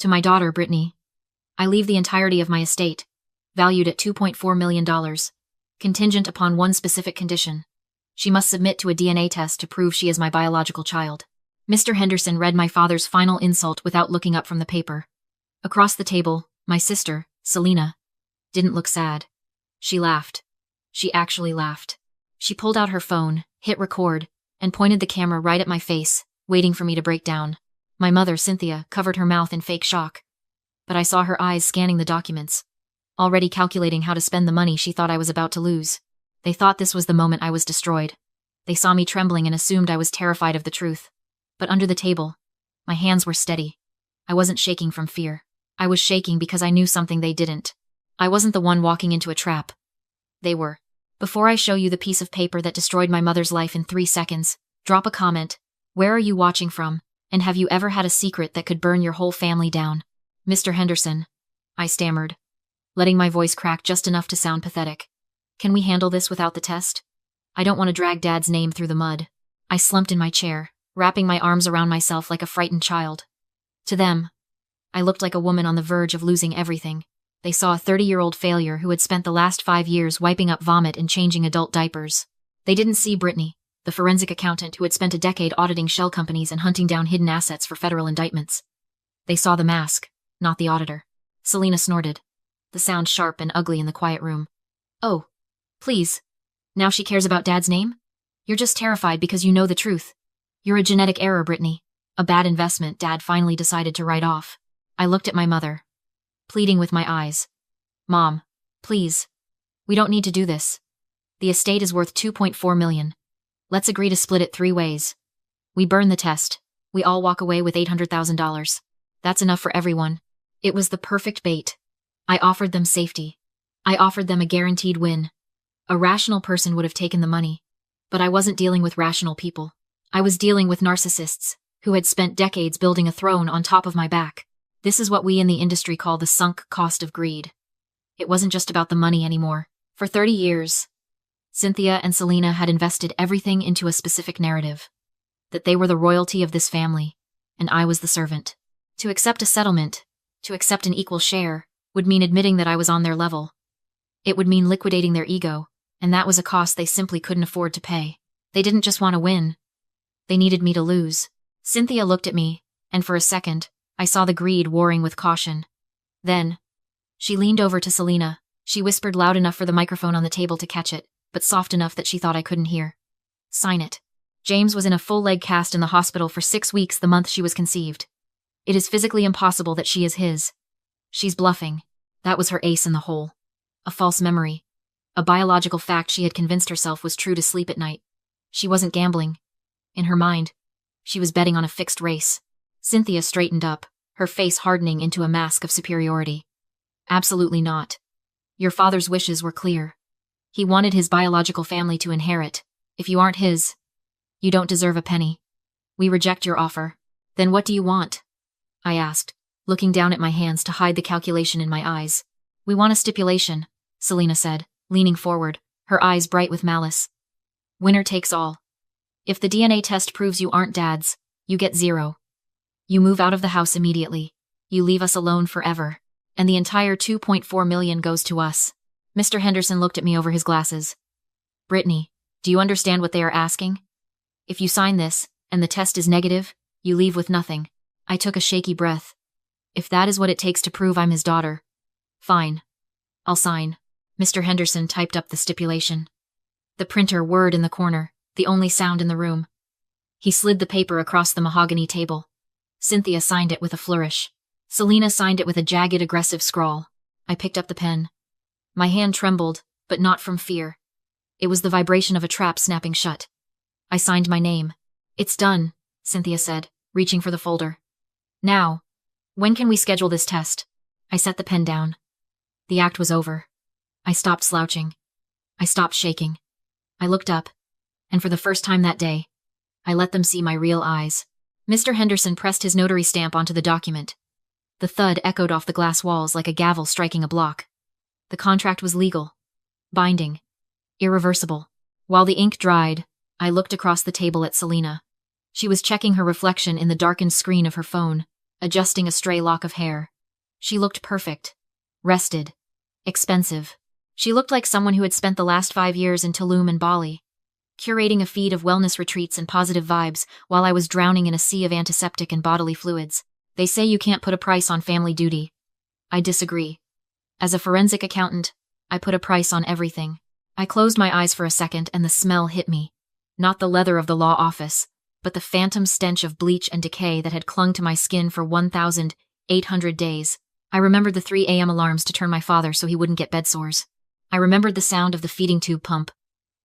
To my daughter, Brittany. I leave the entirety of my estate, valued at $2.4 million, contingent upon one specific condition. She must submit to a DNA test to prove she is my biological child. Mr. Henderson read my father's final insult without looking up from the paper. Across the table, my sister, Selena, didn't look sad. She laughed. She actually laughed. She pulled out her phone, hit record, and pointed the camera right at my face, waiting for me to break down. My mother, Cynthia, covered her mouth in fake shock. But I saw her eyes scanning the documents, already calculating how to spend the money she thought I was about to lose. They thought this was the moment I was destroyed. They saw me trembling and assumed I was terrified of the truth. But under the table, my hands were steady. I wasn't shaking from fear. I was shaking because I knew something they didn't. I wasn't the one walking into a trap. They were. Before I show you the piece of paper that destroyed my mother's life in 3 seconds, drop a comment. Where are you watching from? And have you ever had a secret that could burn your whole family down? Mr. Henderson, I stammered, letting my voice crack just enough to sound pathetic. Can we handle this without the test? I don't want to drag Dad's name through the mud. I slumped in my chair, wrapping my arms around myself like a frightened child. To them, I looked like a woman on the verge of losing everything. They saw a 30-year-old failure who had spent the last 5 years wiping up vomit and changing adult diapers. They didn't see Brittany, the forensic accountant who had spent a decade auditing shell companies and hunting down hidden assets for federal indictments. They saw the mask, not the auditor. Selena snorted, the sound sharp and ugly in the quiet room. Oh, please. Now she cares about Dad's name? You're just terrified because you know the truth. You're a genetic error, Brittany. A bad investment Dad finally decided to write off. I looked at my mother, pleading with my eyes. Mom, please. We don't need to do this. The estate is worth $2.4 million. Let's agree to split it 3 ways. We burn the test. We all walk away with $800,000. That's enough for everyone. It was the perfect bait. I offered them safety. I offered them a guaranteed win. A rational person would have taken the money. But I wasn't dealing with rational people. I was dealing with narcissists, who had spent decades building a throne on top of my back. This is what we in the industry call the sunk cost of greed. It wasn't just about the money anymore. For 30 years, Cynthia and Selena had invested everything into a specific narrative. That they were the royalty of this family, and I was the servant. To accept a settlement, to accept an equal share, would mean admitting that I was on their level. It would mean liquidating their ego, and that was a cost they simply couldn't afford to pay. They didn't just want to win. They needed me to lose. Cynthia looked at me, and for a second, I saw the greed warring with caution. Then, she leaned over to Selena. She whispered loud enough for the microphone on the table to catch it, but soft enough that she thought I couldn't hear. Sign it. James was in a full-leg cast in the hospital for 6 weeks the month she was conceived. It is physically impossible that she is his. She's bluffing. That was her ace in the hole. A false memory. A biological fact she had convinced herself was true to sleep at night. She wasn't gambling. In her mind, she was betting on a fixed race. Cynthia straightened up, her face hardening into a mask of superiority. Absolutely not. Your father's wishes were clear. He wanted his biological family to inherit. If you aren't his, you don't deserve a penny. We reject your offer. Then what do you want? I asked, looking down at my hands to hide the calculation in my eyes. We want a stipulation, Selena said, leaning forward, her eyes bright with malice. Winner takes all. If the DNA test proves you aren't Dad's, you get 0. You move out of the house immediately. You leave us alone forever. And the entire $2.4 million goes to us. Mr. Henderson looked at me over his glasses. Brittany, do you understand what they are asking? If you sign this, and the test is negative, you leave with nothing. I took a shaky breath. If that is what it takes to prove I'm his daughter. Fine. I'll sign. Mr. Henderson typed up the stipulation. The printer whirred in the corner, the only sound in the room. He slid the paper across the mahogany table. Cynthia signed it with a flourish. Selena signed it with a jagged, aggressive scrawl. I picked up the pen. My hand trembled, but not from fear. It was the vibration of a trap snapping shut. I signed my name. It's done, Cynthia said, reaching for the folder. Now, when can we schedule this test? I set the pen down. The act was over. I stopped slouching. I stopped shaking. I looked up, and for the first time that day, I let them see my real eyes. Mr. Henderson pressed his notary stamp onto the document. The thud echoed off the glass walls like a gavel striking a block. The contract was legal, binding, irreversible. While the ink dried, I looked across the table at Selena. She was checking her reflection in the darkened screen of her phone, adjusting a stray lock of hair. She looked perfect. Rested. Expensive. She looked like someone who had spent the last 5 years in Tulum and Bali, curating a feed of wellness retreats and positive vibes while I was drowning in a sea of antiseptic and bodily fluids. They say you can't put a price on family duty. I disagree. As a forensic accountant, I put a price on everything. I closed my eyes for a second and the smell hit me. Not the leather of the law office, but the phantom stench of bleach and decay that had clung to my skin for 1,800 days. I remembered the 3 a.m. alarms to turn my father so he wouldn't get bed sores. I remembered the sound of the feeding tube pump,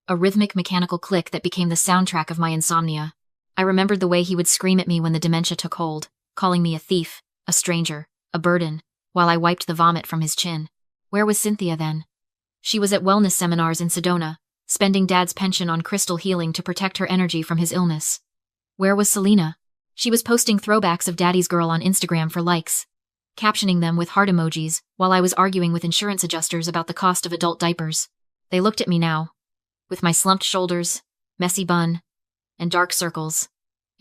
a rhythmic mechanical click that became the soundtrack of my insomnia. I remembered the way he would scream at me when the dementia took hold, calling me a thief, a stranger, a burden, while I wiped the vomit from his chin. Where was Cynthia then? She was at wellness seminars in Sedona, spending Dad's pension on crystal healing to protect her energy from his illness. Where was Selena? She was posting throwbacks of Daddy's Girl on Instagram for likes, captioning them with heart emojis, while I was arguing with insurance adjusters about the cost of adult diapers. They looked at me now, with my slumped shoulders, messy bun, and dark circles,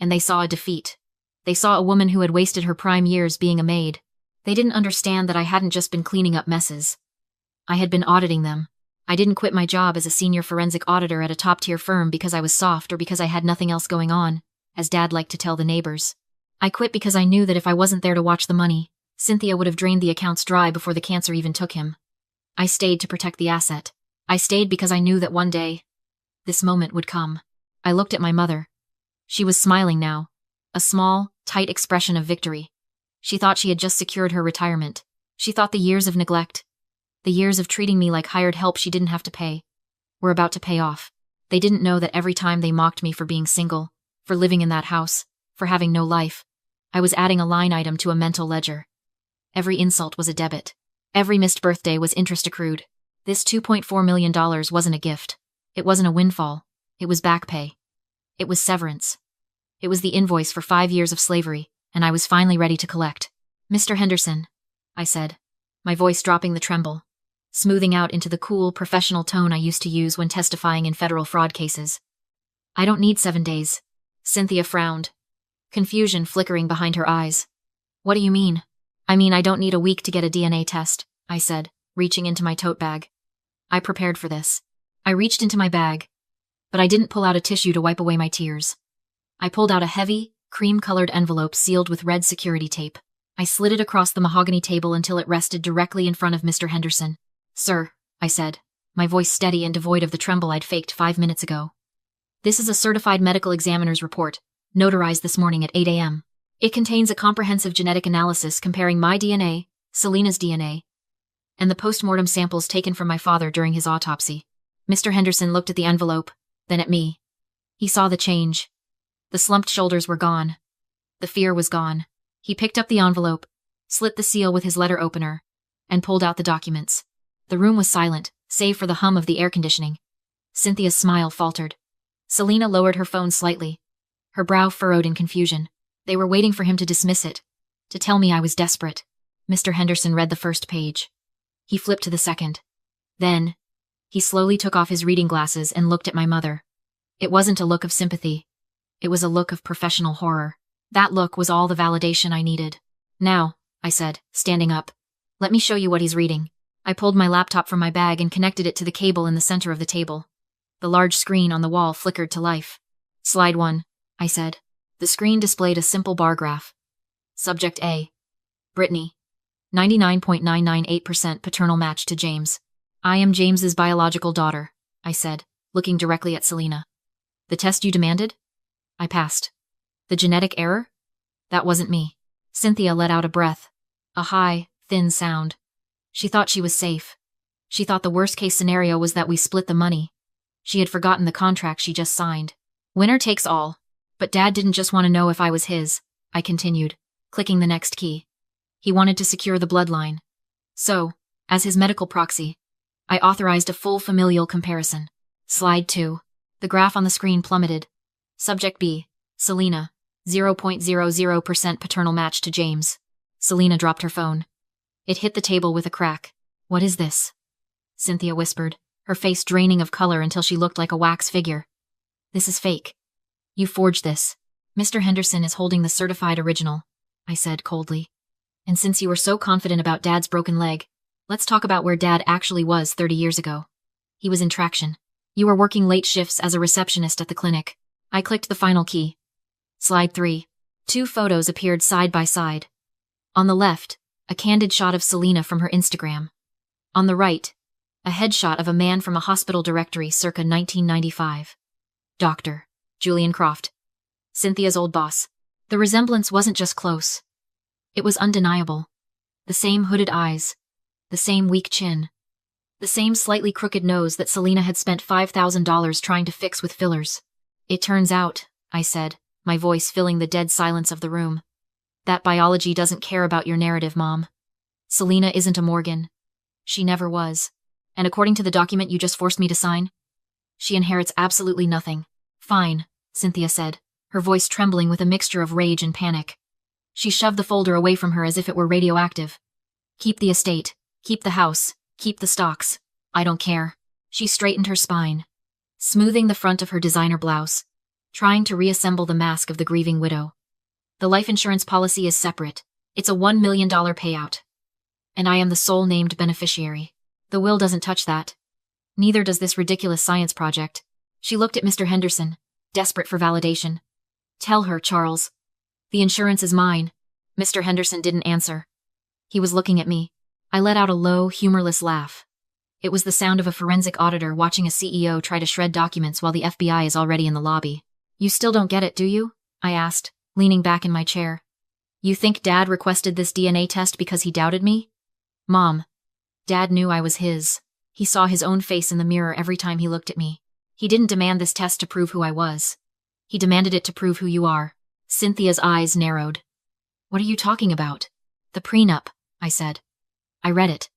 and they saw a defeat. They saw a woman who had wasted her prime years being a maid. They didn't understand that I hadn't just been cleaning up messes. I had been auditing them. I didn't quit my job as a senior forensic auditor at a top-tier firm because I was soft or because I had nothing else going on, as Dad liked to tell the neighbors. I quit because I knew that if I wasn't there to watch the money, Cynthia would have drained the accounts dry before the cancer even took him. I stayed to protect the asset. I stayed because I knew that one day, this moment would come. I looked at my mother. She was smiling now, a small, tight expression of victory. She thought she had just secured her retirement. She thought the years of neglect, the years of treating me like hired help she didn't have to pay, were about to pay off. They didn't know that every time they mocked me for being single, for living in that house, for having no life, I was adding a line item to a mental ledger. Every insult was a debit. Every missed birthday was interest accrued. This $2.4 million wasn't a gift. It wasn't a windfall. It was back pay. It was severance. It was the invoice for 5 years of slavery, and I was finally ready to collect. Mr. Henderson, I said, my voice dropping the tremble, smoothing out into the cool, professional tone I used to use when testifying in federal fraud cases. I don't need 7 days. Cynthia frowned, confusion flickering behind her eyes. What do you mean? I mean I don't need a week to get a DNA test, I said, reaching into my tote bag. I prepared for this. I reached into my bag, but I didn't pull out a tissue to wipe away my tears. I pulled out a heavy, cream-colored envelope sealed with red security tape. I slid it across the mahogany table until it rested directly in front of Mr. Henderson. Sir, I said, my voice steady and devoid of the tremble I'd faked 5 minutes ago. This is a certified medical examiner's report, notarized this morning at 8 a.m. It contains a comprehensive genetic analysis comparing my DNA, Selena's DNA, and the post-mortem samples taken from my father during his autopsy. Mr. Henderson looked at the envelope, then at me. He saw the change. The slumped shoulders were gone. The fear was gone. He picked up the envelope, slit the seal with his letter opener, and pulled out the documents. The room was silent, save for the hum of the air conditioning. Cynthia's smile faltered. Selena lowered her phone slightly, her brow furrowed in confusion. They were waiting for him to dismiss it, to tell me I was desperate. Mr. Henderson read the first page. He flipped to the second. Then, he slowly took off his reading glasses and looked at my mother. It wasn't a look of sympathy. It was a look of professional horror. That look was all the validation I needed. Now, I said, standing up, let me show you what he's reading. I pulled my laptop from my bag and connected it to the cable in the center of the table. The large screen on the wall flickered to life. Slide 1, I said. The screen displayed a simple bar graph. Subject A. Brittany. 99.998% paternal match to James. I am James's biological daughter, I said, looking directly at Selena. The test you demanded? I passed. The genetic error? That wasn't me. Cynthia let out a breath. A high, thin sound. She thought she was safe. She thought the worst-case scenario was that we split the money. She had forgotten the contract she just signed. Winner takes all. But Dad didn't just want to know if I was his, I continued, clicking the next key. He wanted to secure the bloodline. So, as his medical proxy, I authorized a full familial comparison. Slide 2. The graph on the screen plummeted. Subject B. Selena. 0.00% paternal match to James. Selena dropped her phone. It hit the table with a crack. What is this? Cynthia whispered, her face draining of color until she looked like a wax figure. This is fake. You forged this. Mr. Henderson is holding the certified original. I said coldly. And since you were so confident about Dad's broken leg, let's talk about where Dad actually was 30 years ago. He was in traction. You were working late shifts as a receptionist at the clinic. I clicked the final key. Slide 3. 2 photos appeared side by side. On the left, a candid shot of Selena from her Instagram. On the right, a headshot of a man from a hospital directory circa 1995. Dr. Julian Croft. Cynthia's old boss. The resemblance wasn't just close. It was undeniable. The same hooded eyes. The same weak chin. The same slightly crooked nose that Selena had spent $5,000 trying to fix with fillers. It turns out, I said, my voice filling the dead silence of the room, that biology doesn't care about your narrative, Mom. Selena isn't a Morgan. She never was. And according to the document you just forced me to sign, she inherits absolutely nothing. Fine, Cynthia said, her voice trembling with a mixture of rage and panic. She shoved the folder away from her as if it were radioactive. Keep the estate. Keep the house. Keep the stocks. I don't care. She straightened her spine, smoothing the front of her designer blouse, trying to reassemble the mask of the grieving widow. The life insurance policy is separate. It's a $1 million payout. And I am the sole named beneficiary. The will doesn't touch that. Neither does this ridiculous science project. She looked at Mr. Henderson, desperate for validation. Tell her, Charles. The insurance is mine. Mr. Henderson didn't answer. He was looking at me. I let out a low, humorless laugh. It was the sound of a forensic auditor watching a CEO try to shred documents while the FBI is already in the lobby. You still don't get it, do you? I asked, leaning back in my chair. You think Dad requested this DNA test because he doubted me? Mom. Dad knew I was his. He saw his own face in the mirror every time he looked at me. He didn't demand this test to prove who I was. He demanded it to prove who you are. Cynthia's eyes narrowed. What are you talking about? The prenup, I said. I read it.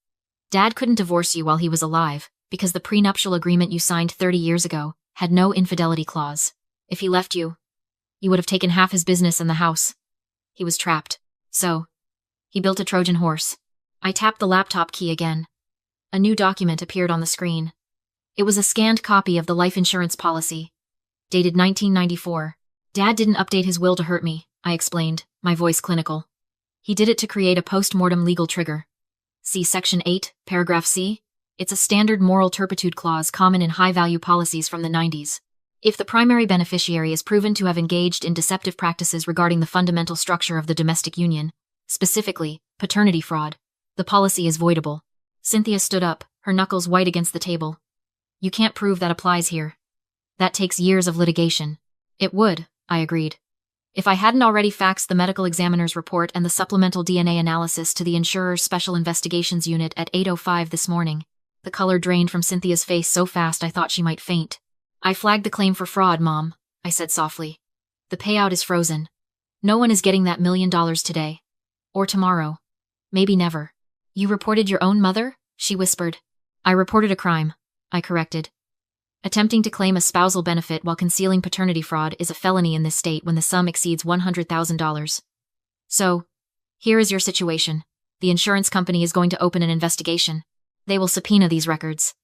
Dad couldn't divorce you while he was alive, because the prenuptial agreement you signed 30 years ago had no infidelity clause. If he left you, you would have taken half his business and the house. He was trapped. So, he built a Trojan horse. I tapped the laptop key again. A new document appeared on the screen. It was a scanned copy of the life insurance policy, dated 1994. Dad didn't update his will to hurt me, I explained, my voice clinical. He did it to create a post-mortem legal trigger. See Section 8, Paragraph C? It's a standard moral turpitude clause common in high-value policies from the 90s. If the primary beneficiary is proven to have engaged in deceptive practices regarding the fundamental structure of the domestic union, specifically, paternity fraud, the policy is voidable. Cynthia stood up, her knuckles white against the table. You can't prove that applies here. That takes years of litigation. It would, I agreed. If I hadn't already faxed the medical examiner's report and the supplemental DNA analysis to the insurer's Special Investigations Unit at 8:05 this morning, the color drained from Cynthia's face so fast I thought she might faint. I flagged the claim for fraud, Mom, I said softly. The payout is frozen. No one is getting that $1 million today. Or tomorrow. Maybe never. You reported your own mother? She whispered. I reported a crime, I corrected. Attempting to claim a spousal benefit while concealing paternity fraud is a felony in this state when the sum exceeds $100,000. So, here is your situation. The insurance company is going to open an investigation. They will subpoena these records.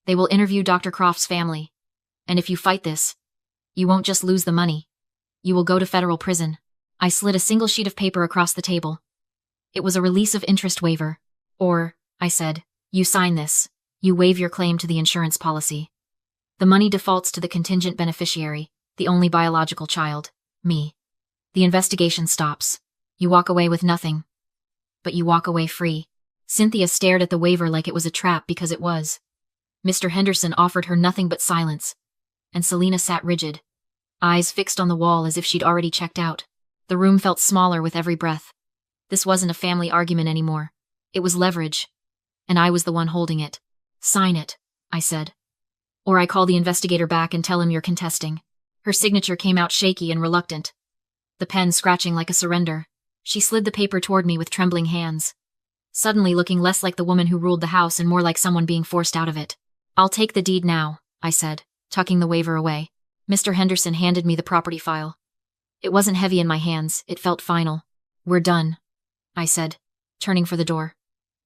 They will interview Dr. Croft's family. And if you fight this, you won't just lose the money. You will go to federal prison. I slid a single sheet of paper across the table. It was a release of interest waiver. Or, I said, you sign this. You waive your claim to the insurance policy. The money defaults to the contingent beneficiary, the only biological child, me. The investigation stops. You walk away with nothing. But you walk away free. Cynthia stared at the waiver like it was a trap because it was. Mr. Henderson offered her nothing but silence. And Selena sat rigid, eyes fixed on the wall as if she'd already checked out. The room felt smaller with every breath. This wasn't a family argument anymore. It was leverage. And I was the one holding it. Sign it, I said. Or I call the investigator back and tell him you're contesting. Her signature came out shaky and reluctant, the pen scratching like a surrender. She slid the paper toward me with trembling hands, suddenly looking less like the woman who ruled the house and more like someone being forced out of it. I'll take the deed now, I said, tucking the waiver away. Mr. Henderson handed me the property file. It wasn't heavy in my hands, it felt final. We're done, I said, turning for the door.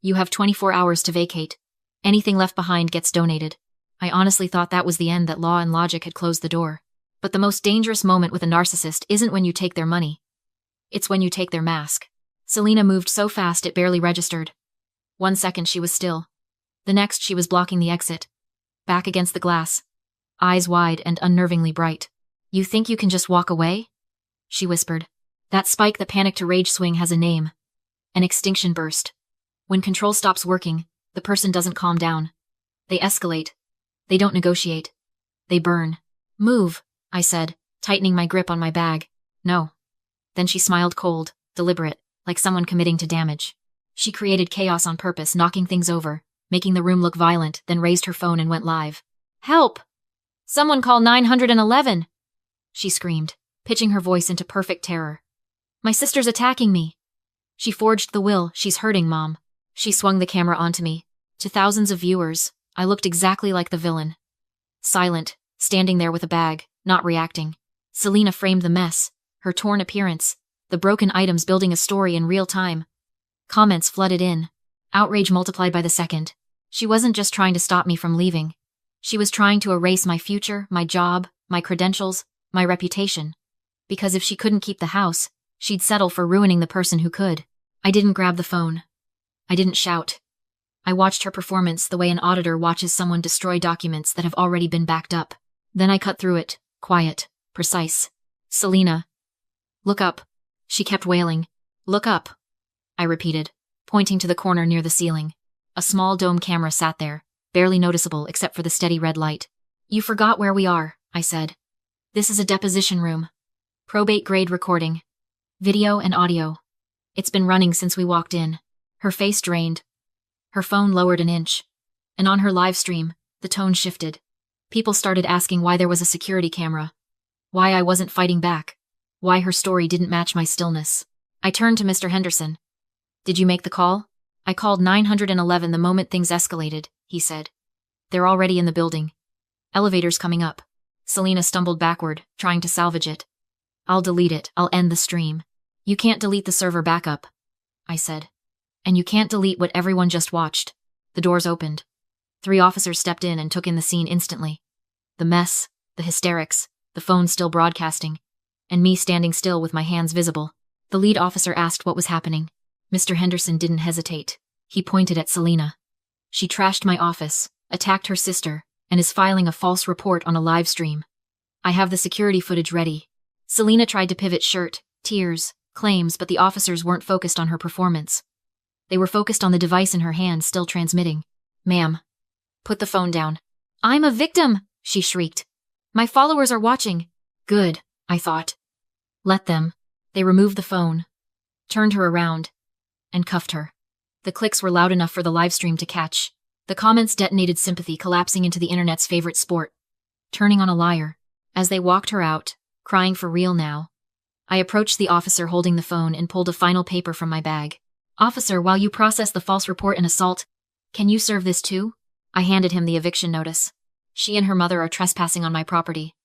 You have 24 hours to vacate. Anything left behind gets donated. I honestly thought that was the end, that law and logic had closed the door. But the most dangerous moment with a narcissist isn't when you take their money. It's when you take their mask. Selena moved so fast it barely registered. 1 second she was still. The next she was blocking the exit. Back against the glass. Eyes wide and unnervingly bright. You think you can just walk away? She whispered. That spike that panic to rage swing has a name. An extinction burst. When control stops working, the person doesn't calm down. They escalate. They don't negotiate. They burn. Move, I said, tightening my grip on my bag. No. Then she smiled cold, deliberate, like someone committing to damage. She created chaos on purpose, knocking things over, making the room look violent, then raised her phone and went live. Help! Someone call 911! She screamed, pitching her voice into perfect terror. My sister's attacking me. She forged the will. She's hurting, Mom. She swung the camera onto me. To thousands of viewers, I looked exactly like the villain. Silent, standing there with a bag, not reacting. Selena framed the mess, her torn appearance, the broken items building a story in real time. Comments flooded in. Outrage multiplied by the second. She wasn't just trying to stop me from leaving. She was trying to erase my future, my job, my credentials, my reputation. Because if she couldn't keep the house, she'd settle for ruining the person who could. I didn't grab the phone. I didn't shout. I watched her performance the way an auditor watches someone destroy documents that have already been backed up. Then I cut through it, quiet, precise. Selena. Look up. She kept wailing. Look up. I repeated, pointing to the corner near the ceiling. A small dome camera sat there, barely noticeable except for the steady red light. You forgot where we are, I said. This is a deposition room. Probate-grade recording. Video and audio. It's been running since we walked in. Her face drained. Her phone lowered an inch. And on her live stream, the tone shifted. People started asking why there was a security camera. Why I wasn't fighting back. Why her story didn't match my stillness. I turned to Mr. Henderson. Did you make the call? I called 911 the moment things escalated, he said. They're already in the building. Elevator's coming up. Selena stumbled backward, trying to salvage it. I'll delete it. I'll end the stream. You can't delete the server backup, I said. And you can't delete what everyone just watched. The doors opened. 3 officers stepped in and took in the scene instantly. The mess, the hysterics, the phone still broadcasting, and me standing still with my hands visible. The lead officer asked what was happening. Mr. Henderson didn't hesitate. He pointed at Selena. She trashed my office, attacked her sister, and is filing a false report on a live stream. I have the security footage ready. Selena tried to pivot shirt, tears, claims, but the officers weren't focused on her performance. They were focused on the device in her hand still transmitting. Ma'am. Put the phone down. I'm a victim, she shrieked. My followers are watching. Good, I thought. Let them. They removed the phone, turned her around, and cuffed her. The clicks were loud enough for the live stream to catch. The comments detonated sympathy, collapsing into the internet's favorite sport. Turning on a liar. As they walked her out, crying for real now, I approached the officer holding the phone and pulled a final paper from my bag. Officer, while you process the false report and assault, can you serve this too? I handed him the eviction notice. She and her mother are trespassing on my property.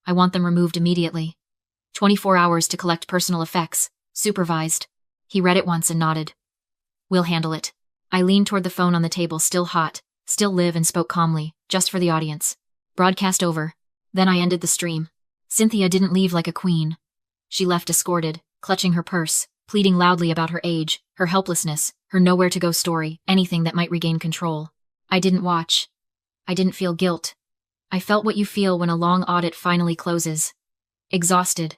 I want them removed immediately. 24 hours to collect personal effects, supervised. He read it once and nodded. We'll handle it. I leaned toward the phone on the table, still hot, still live, and spoke calmly, just for the audience. Broadcast over. Then I ended the stream. Cynthia didn't leave like a queen. She left escorted, clutching her purse, pleading loudly about her age, her helplessness, her nowhere-to-go story, anything that might regain control. I didn't watch. I didn't feel guilt. I felt what you feel when a long audit finally closes. Exhausted,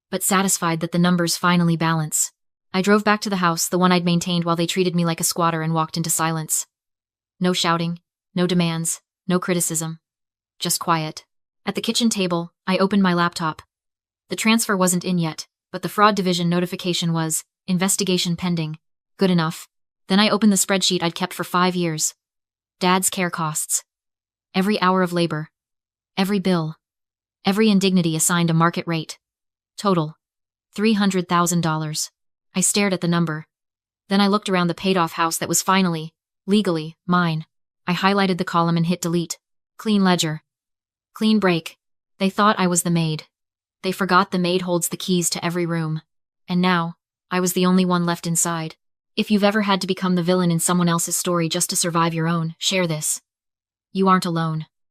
but satisfied that the numbers finally balance. I drove back to the house, the one I'd maintained while they treated me like a squatter, and walked into silence. No shouting, no demands, no criticism. Just quiet. At the kitchen table, I opened my laptop. The transfer wasn't in yet, but the fraud division notification was, investigation pending. Good enough. Then I opened the spreadsheet I'd kept for 5 years. Dad's care costs. Every hour of labor. Every bill. Every indignity assigned a market rate. Total. $300,000. I stared at the number. Then I looked around the paid-off house that was finally, legally, mine. I highlighted the column and hit delete. Clean ledger. Clean break. They thought I was the maid. They forgot the maid holds the keys to every room. And now, I was the only one left inside. If you've ever had to become the villain in someone else's story just to survive your own, share this. You aren't alone.